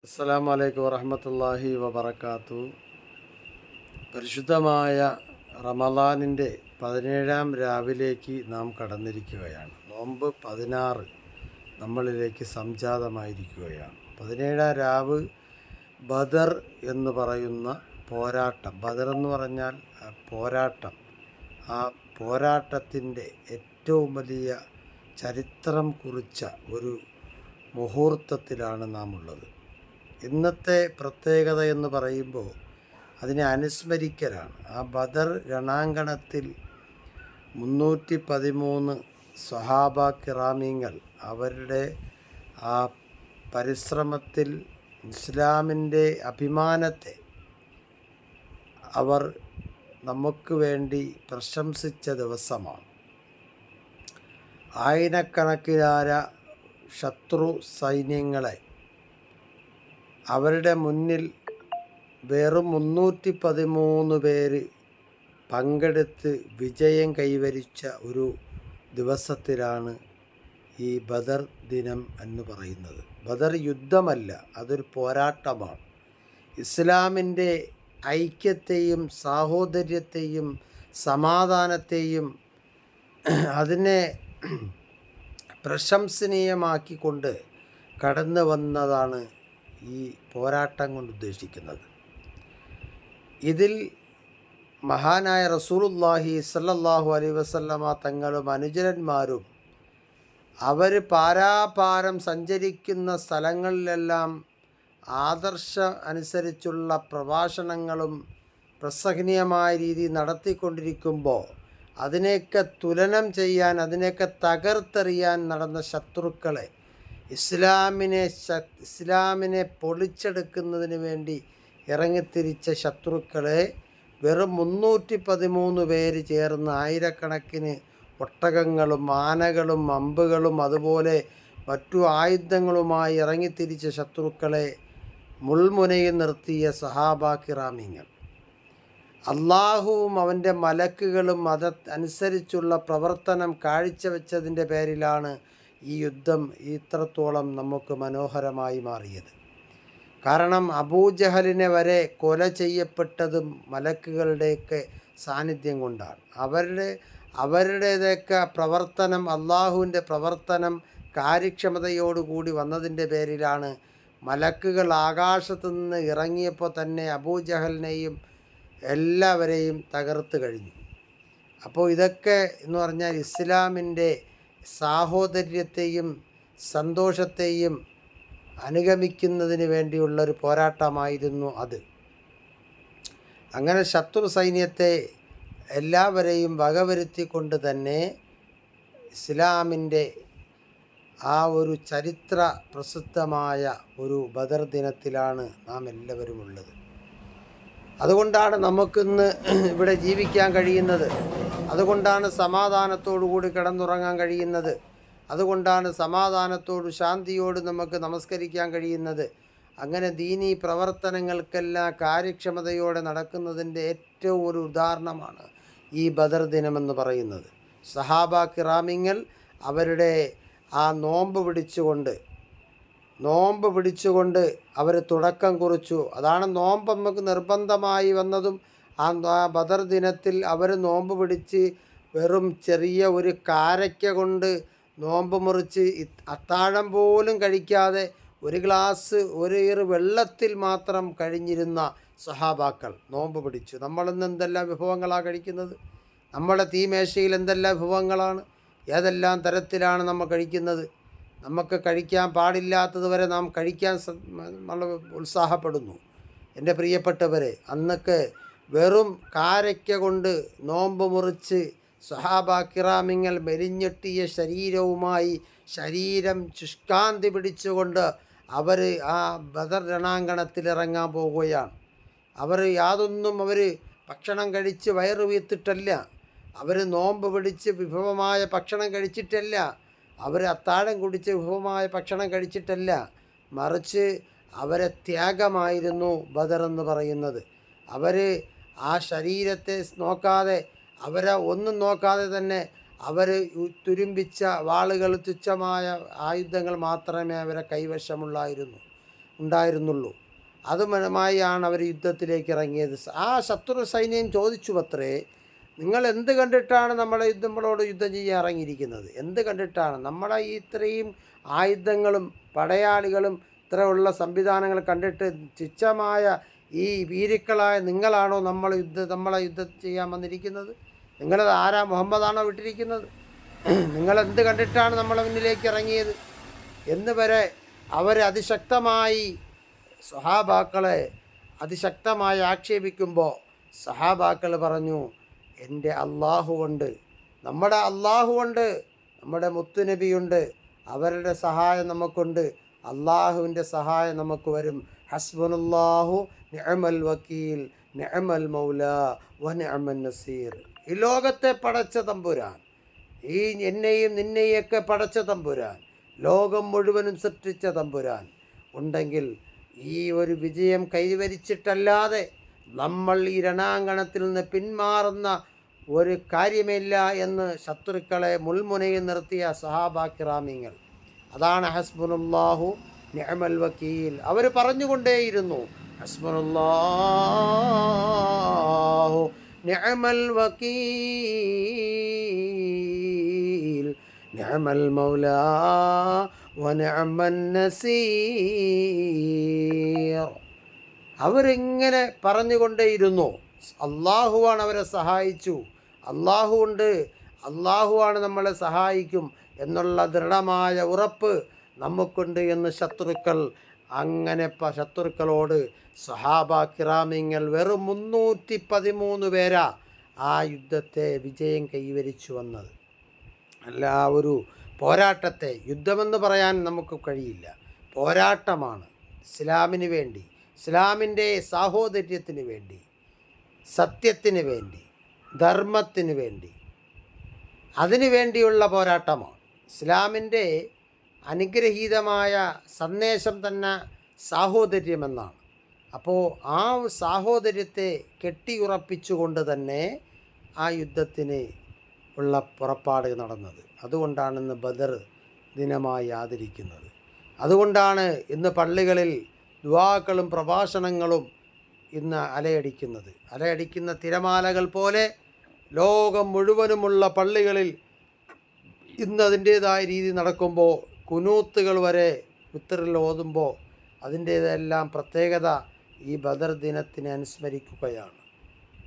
അസ്സലാമു അലൈക്കും വറഹ്മത്തുള്ളാഹി വബറകാതുഹു. പരിശുദ്ധമായ റമളാനിൻ്റെ 17-ാം രാവിലേക്ക് നാം കടന്നിരിക്കുകയാണ്. നോമ്പ് 16 നമ്മളിലേക്ക് സംജാതമായിരിക്കുകയാണ്. 17-ാം രാവ് ബദർ എന്ന് പറയുന്ന പോരാട്ടം. ബദർ എന്ന് പറഞ്ഞാൽ പോരാട്ടം. ആ പോരാട്ടത്തിൻ്റെ ഏറ്റവും വലിയ ചരിത്രം കുറിച്ച ഒരു മുഹൂർത്തത്തിലാണ് നാം ഉള്ളത്. ഇന്നത്തെ പ്രത്യേകത എന്ന് പറയുമ്പോൾ അതിനെ അനുസ്മരിക്കലാണ്. ആ ബദർ രണാങ്കണത്തിൽ 313 സ്വഹാബ കിറാമീങ്ങൾ അവരുടെ ആ പരിശ്രമത്തിൽ ഇസ്ലാമിൻ്റെ അഭിമാനത്തെ അവർ നമുക്ക് വേണ്ടി പ്രശംസിച്ച ദിവസമാണ്. ആയിരക്കണക്കിനായ ശത്രു സൈന്യങ്ങളെ അവരുടെ മുന്നിൽ വെറും 313 പേര് പങ്കെടുത്ത് വിജയം കൈവരിച്ച ഒരു ദിവസത്തിലാണ് ഈ ബദർ ദിനം എന്ന് പറയുന്നത്. ബദർ യുദ്ധമല്ല, അതൊരു പോരാട്ടമാണ്. ഇസ്ലാമിൻ്റെ ഐക്യത്തെയും സാഹോദര്യത്തെയും സമാധാനത്തെയും അതിനെ പ്രശംസനീയമാക്കിക്കൊണ്ട് കടന്നു വന്നതാണ് ഈ പോരാട്ടം കൊണ്ട് ഉദ്ദേശിക്കുന്നത്. ഇതിൽ മഹാനായ റസൂലുള്ളാഹി സ്വല്ലല്ലാഹു അലൈഹി വസല്ലമ തങ്ങളും അനുചരന്മാരും അവർ പാരാപാരം സഞ്ചരിക്കുന്ന സ്ഥലങ്ങളിലെല്ലാം ആദർശ അനുസരിച്ചുള്ള പ്രഭാഷണങ്ങളും പ്രസഹനീയമായ രീതി നടത്തിക്കൊണ്ടിരിക്കുമ്പോൾ അതിനെയൊക്കെ തുലനം ചെയ്യാൻ, അതിനെയൊക്കെ തകർത്തെറിയാൻ നടന്ന ശത്രുക്കളെ, ഇസ്ലാമിനെ പൊളിച്ചെടുക്കുന്നതിന് വേണ്ടി ഇറങ്ങിത്തിരിച്ച ശത്രുക്കളെ വെറും 313 പേര് ചേർന്ന് ആയിരക്കണക്കിന് ഒട്ടകങ്ങളും ആനകളും അമ്പുകളും അതുപോലെ മറ്റു ആയുധങ്ങളുമായി ഇറങ്ങിത്തിരിച്ച ശത്രുക്കളെ മുൾമുനയിൽ നിർത്തിയ സഹാബ കിറാമിങ്ങൾ. അള്ളാഹുവും അവൻ്റെ മലക്കുകളും അതനുസരിച്ചുള്ള പ്രവർത്തനം കാഴ്ചവെച്ചതിൻ്റെ പേരിലാണ് ഈ യുദ്ധം ഇത്രത്തോളം നമുക്ക് മനോഹരമായി മാറിയത്. കാരണം അബൂജഹലിനെ വരെ കൊല ചെയ്യപ്പെട്ടതും മലക്കുകളുടെയൊക്കെ സാന്നിധ്യം കൊണ്ടാണ്. അവരുടേതൊക്കെ പ്രവർത്തനം, അള്ളാഹുവിൻ്റെ പ്രവർത്തനം കാര്യക്ഷമതയോടുകൂടി വന്നതിൻ്റെ പേരിലാണ് മലക്കുകൾ ആകാശത്തു നിന്ന് ഇറങ്ങിയപ്പോൾ തന്നെ അബൂജഹലിനെയും എല്ലാവരെയും തകർത്ത് കഴിഞ്ഞു. അപ്പോൾ ഇതൊക്കെ എന്ന് പറഞ്ഞാൽ ഇസ്ലാമിൻ്റെ സാഹോദര്യത്തെയും സന്തോഷത്തെയും അനുഗമിക്കുന്നതിന് വേണ്ടിയുള്ളൊരു പോരാട്ടമായിരുന്നു അത്. അങ്ങനെ ശത്രു സൈന്യത്തെ എല്ലാവരെയും വകവരുത്തിക്കൊണ്ട് തന്നെ ഇസ്ലാമിൻ്റെ ആ ഒരു ചരിത്ര പ്രസിദ്ധമായ ഒരു ബദർ ദിനത്തിലാണ് നാം എല്ലാവരും ഉള്ളത്. അതുകൊണ്ടാണ് നമുക്കിന്ന് ഇവിടെ ജീവിക്കാൻ കഴിയുന്നത്. അതുകൊണ്ടാണ് സമാധാനത്തോടുകൂടി കിടന്നുറങ്ങാൻ കഴിയുന്നത്. അതുകൊണ്ടാണ് സമാധാനത്തോട് ശാന്തിയോട് നമുക്ക് നമസ്കരിക്കാൻ കഴിയുന്നത്. അങ്ങനെ ദീനീ പ്രവർത്തനങ്ങൾക്കെല്ലാം കാര്യക്ഷമതയോടെ നടക്കുന്നതിൻ്റെ ഏറ്റവും ഒരു ഉദാഹരണമാണ് ഈ ബദർ ദിനമെന്ന് പറയുന്നത്. സഹാബ കിറാമിങ്ങൾ അവരുടെ ആ നോമ്പ് പിടിച്ചുകൊണ്ട് അവർ തുടക്കം കുറിച്ചു. അതാണ് നോമ്പ് നമുക്ക് നിർബന്ധമായി വന്നതും. ആ ബദർ ദിനത്തിൽ അവർ നോമ്പ് പിടിച്ച് വെറും ചെറിയ ഒരു കാരയ്ക്ക കൊണ്ട് നോമ്പ് മുറിച്ച് അത്താഴം പോലും കഴിക്കാതെ ഒരു ഗ്ലാസ് ഒരു വെള്ളത്തിൽ മാത്രം കഴിഞ്ഞിരുന്ന സഹാബാക്കൾ നോമ്പ് പിടിച്ചു. നമ്മളിന്ന് എന്തെല്ലാം വിഭവങ്ങളാണ് കഴിക്കുന്നത്? നമ്മുടെ തീമേശയിൽ എന്തെല്ലാം വിഭവങ്ങളാണ്, ഏതെല്ലാം തരത്തിലാണ് നമ്മൾ കഴിക്കുന്നത്? നമുക്ക് കഴിക്കാൻ പാടില്ലാത്തത് വരെ നാം കഴിക്കാൻ നമ്മൾ ഉത്സാഹപ്പെടുന്നു. എൻ്റെ പ്രിയപ്പെട്ടവരെ, അന്നൊക്കെ വെറും കാരയ്ക്ക കൊണ്ട് നോമ്പ് മുറിച്ച് സ്വഹാബ കിറാമിങ്ങൾ മെലിഞ്ഞെട്ടിയ ശരീരവുമായി ശരീരം ശുഷ്കാന്തി പിടിച്ചുകൊണ്ട് അവർ ആ ബദർ രണാങ്കണത്തിലിറങ്ങാൻ പോവുകയാണ്. അവർ ഭക്ഷണം കഴിച്ച് വയറ് വീത്തിട്ടല്ല, അവർ നോമ്പ് പിടിച്ച് വിഭവമായ ഭക്ഷണം കഴിച്ചിട്ടല്ല, അവർ അത്താഴം കുടിച്ച് വിഭവമായ ഭക്ഷണം കഴിച്ചിട്ടല്ല, മറിച്ച് അവരെ ത്യാഗമായിരുന്നു ബദർ എന്ന് പറയുന്നത്. അവർ ആ ശരീരത്തെ നോക്കാതെ, അവരെ ഒന്നും നോക്കാതെ തന്നെ അവർ തുരുമ്പിച്ച വാളുകൾ, തുച്ഛമായ ആയുധങ്ങൾ മാത്രമേ അവരെ കൈവശമുള്ളായിരുന്നു. ഉണ്ടായിരുന്നുള്ളൂ. അതുമായി അവർ യുദ്ധത്തിലേക്ക് ഇറങ്ങിയത്. ആ ശത്രു സൈന്യം ചോദിച്ചു അത്രേ, നിങ്ങൾ എന്ത് കണ്ടിട്ടാണ് നമ്മളോട് യുദ്ധം ചെയ്യാൻ ഇറങ്ങിയിരിക്കുന്നത്? എന്ത് കണ്ടിട്ടാണ്? നമ്മളെ ഈ ഇത്രയും ആയുധങ്ങളും പടയാളികളും ഇത്രയുള്ള സംവിധാനങ്ങൾ കണ്ടിട്ട് തുച്ഛമായ ഈ ഭീരുക്കളായ നിങ്ങളാണോ നമ്മളെ യുദ്ധം ചെയ്യാൻ വന്നിരിക്കുന്നത്? നിങ്ങളത് ആരാ? മുഹമ്മദാണോ വിട്ടിരിക്കുന്നത്? നിങ്ങളെന്ത് കണ്ടിട്ടാണ് നമ്മളെ മുന്നിലേക്ക് ഇറങ്ങിയത് എന്ന് വരെ അവർ അതിശക്തമായി സഹാബാക്കളെ അതിശക്തമായി ആക്ഷേപിക്കുമ്പോൾ സഹാബാക്കൾ പറഞ്ഞു, എൻ്റെ അള്ളാഹുവുണ്ട്, നമ്മുടെ അള്ളാഹുവുണ്ട്, നമ്മുടെ മുത്തുനബിയുണ്ട്, അവരുടെ സഹായം നമുക്കുണ്ട്, അള്ളാഹുവിൻ്റെ സഹായം നമുക്ക് വരും. ഹസ്ബുനല്ലാഹു നിഅമൽ വക്കീൽ നിഅമൽ മൗല വ നിഅമൻ നസീർ. ഈ ലോകത്തെ പടച്ച തമ്പുരാൻ, ഈ എന്നെയും നിന്നെയൊക്കെ പടച്ച തമ്പുരാൻ, ലോകം മുഴുവനും സൃഷ്ടിച്ച തമ്പുരാൻ ഉണ്ടെങ്കിൽ ഈ ഒരു വിജയം കൈവരിച്ചിട്ടല്ലാതെ നമ്മൾ ഈ രണാങ്കണത്തിൽ നിന്ന് പിന്മാറുന്ന ഒരു കാര്യമില്ല എന്ന് ശത്രുക്കളെ മുൾമുനയിൽ നിർത്തിയ സഹാബാക്കിറാമിങ്ങൾ. അതാണ് ഹസ്ബുനല്ലാഹു നിഅമൽ വക്കീൽ. അവർ പറഞ്ഞുകൊണ്ടേയിരുന്നു, ഹസ്ബുനല്ലാഹു നിഅമൽ വക്കീൽ നിഅമൽ മൗലാ വ നിഅമൻ നസീർ. അവരിങ്ങനെ പറഞ്ഞുകൊണ്ടേയിരുന്നു. അള്ളാഹുവാണ് അവരെ സഹായിച്ചു, അള്ളാഹു ഉണ്ട്, അള്ളാഹുവാണ് നമ്മളെ സഹായിക്കും എന്നുള്ള ദൃഢമായ ഉറപ്പ് നമുക്കുണ്ട് എന്ന് ശത്രുക്കളോട് സഹാബ കിറാമിങ്ങൾ വെറും 313 പേരാ ആ യുദ്ധത്തെ വിജയം കൈവരിച്ചു വന്നത്. അല്ല, ഒരു പോരാട്ടത്തെ യുദ്ധമെന്ന് പറയാൻ നമുക്ക് കഴിയില്ല, പോരാട്ടമാണ്. ഇസ്ലാമിന് വേണ്ടി, ഇസ്ലാമിൻ്റെ സാഹോദര്യത്തിന് വേണ്ടി, സത്യത്തിന് വേണ്ടി, ധർമ്മത്തിന് വേണ്ടി, അതിനു വേണ്ടിയുള്ള പോരാട്ടമാണ്. ഇസ്ലാമിൻ്റെ അനുഗ്രഹീതമായ സന്ദേശം തന്നെ സാഹോദര്യമെന്നാണ്. അപ്പോൾ ആ സാഹോദര്യത്തെ കെട്ടിയുറപ്പിച്ചുകൊണ്ട് തന്നെ ആ യുദ്ധത്തിന് ഉള്ള പുറപ്പാട് നടന്നത്. അതുകൊണ്ടാണ് ഇന്ന് ബദർ ദിനമായി ആദരിക്കുന്നത്. അതുകൊണ്ടാണ് ഇന്ന് പള്ളികളിൽ ദുആകളും പ്രഭാഷണങ്ങളും ഇന്ന് അലയടിക്കുന്ന തിരമാലകൾ പോലെ ലോകം മുഴുവനുമുള്ള പള്ളികളിൽ ഇന്ന് അതിൻ്റേതായ രീതി നടക്കുമ്പോൾ, കുനൂത്തുകൾ വരെ വിത്തറിൽ ഓതുമ്പോൾ അതിൻ്റേതെല്ലാം പ്രത്യേകത ഈ ബദർ ദിനത്തിനെ അനുസ്മരിക്കുകയാണ്,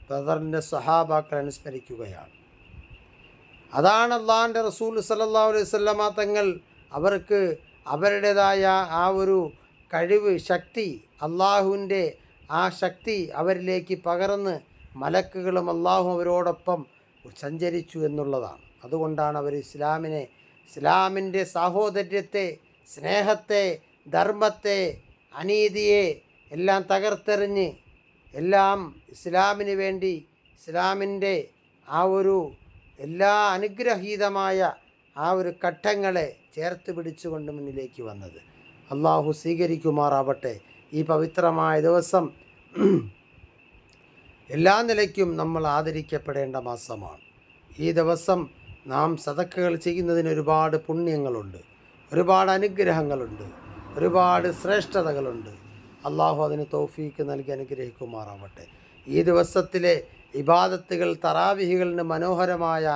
ബദറിൻ്റെ സഹാബാക്കളെ അനുസ്മരിക്കുകയാണ്. അതാണ് അള്ളാഹുവിൻ്റെ റസൂൽ സല്ലല്ലാഹു അലൈഹി വസല്ലമ തങ്ങൾ അവർക്ക് അവരുടേതായ ആ ഒരു കഴിവ്, ശക്തി, അള്ളാഹുവിൻ്റെ ആ ശക്തി അവരിലേക്ക് പകർന്ന് മലക്കുകളും അള്ളാഹും അവരോടൊപ്പം സഞ്ചരിച്ചു എന്നുള്ളതാണ്. അതുകൊണ്ടാണ് അവർ ഇസ്ലാമിൻ്റെ സാഹോദര്യത്തെ, സ്നേഹത്തെ, ധർമ്മത്തെ, അനീതിയെ എല്ലാം തകർത്തെറിഞ്ഞ് എല്ലാം ഇസ്ലാമിന് വേണ്ടി, ഇസ്ലാമിൻ്റെ ആ ഒരു എല്ലാ അനുഗ്രഹീതമായ ആ ഒരു ഘട്ടങ്ങളെ ചേർത്ത് പിടിച്ചുകൊണ്ട് മുന്നിലേക്ക് വന്നത്. അള്ളാഹു സ്വീകരിക്കുമാറാവട്ടെ. ഈ പവിത്രമായ ദിവസം എല്ലാ നിലയ്ക്കും നമ്മൾ ആദരിക്കപ്പെടേണ്ട മാസമാണ്. ഈ ദിവസം നാം സദക്കകൾ ചെയ്യുന്നതിന് ഒരുപാട് പുണ്യങ്ങളുണ്ട്, ഒരുപാട് അനുഗ്രഹങ്ങളുണ്ട്, ഒരുപാട് ശ്രേഷ്ഠതകളുണ്ട്. അള്ളാഹു അതിന് തൗഫീക്ക് നൽകി അനുഗ്രഹിക്കുമാറാവട്ടെ. ഈ ദിവസത്തിലെ ഇബാദത്തുകൾ, തറാവിഹികളിന് മനോഹരമായ